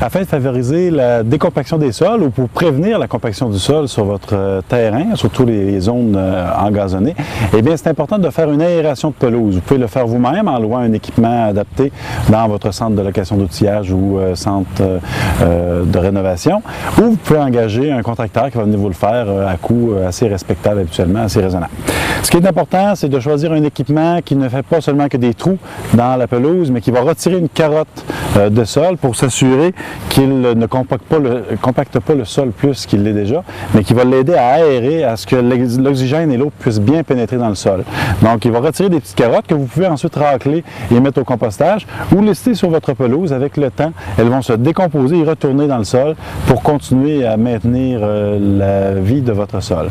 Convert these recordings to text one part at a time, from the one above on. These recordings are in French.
Afin de favoriser la décompaction des sols ou pour prévenir la compaction du sol sur votre terrain, surtout les zones engazonnées, eh bien, c'est important de faire une aération de pelouse. Vous pouvez le faire vous-même en louant un équipement adapté dans votre centre de location d'outillage ou centre de rénovation, ou vous pouvez engager un contracteur qui va venir vous le faire à coût assez respectable habituellement, assez raisonnable. Ce qui est important, c'est de choisir un équipement qui ne fait pas seulement que des trous dans la pelouse, mais qui va retirer une carotte de sol pour s'assurer qu'il ne compacte pas le sol plus qu'il l'est déjà, mais qui va l'aider à aérer, à ce que l'oxygène et l'eau puissent bien pénétrer dans le sol. Donc, il va retirer des petites carottes que vous pouvez ensuite racler et mettre au compostage ou laisser sur votre pelouse. Avec le temps, elles vont se décomposer et retourner dans le sol pour continuer à maintenir la vie de votre sol.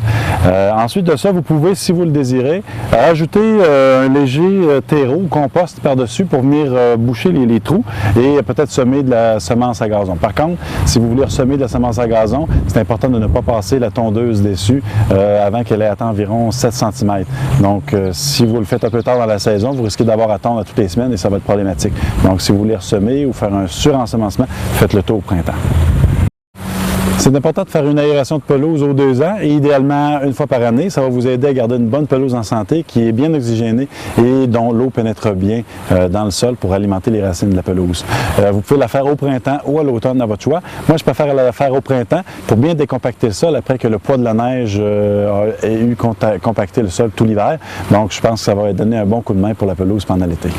Ensuite de ça, vous pouvez, si vous le désirez, ajouter un léger terreau ou compost par-dessus pour venir boucher les trous et peut-être semer de la semence à gazon. Par contre, si vous voulez ressemer de la semence à gazon, c'est important de ne pas passer la tondeuse dessus avant qu'elle ait atteint environ 7 cm. Donc, si vous le faites un peu tard dans la saison, vous risquez d'avoir à tondre à toutes les semaines et ça va être problématique. Donc, si vous voulez ressemer ou faire un surensemencement, faites-le tôt au printemps. C'est important de faire une aération de pelouse aux 2 ans et idéalement une fois par année. Ça va vous aider à garder une bonne pelouse en santé qui est bien oxygénée et dont l'eau pénètre bien dans le sol pour alimenter les racines de la pelouse. Vous pouvez la faire au printemps ou à l'automne à votre choix. Moi, je préfère la faire au printemps pour bien décompacter le sol après que le poids de la neige ait eu compacté le sol tout l'hiver. Donc, je pense que ça va donner un bon coup de main pour la pelouse pendant l'été.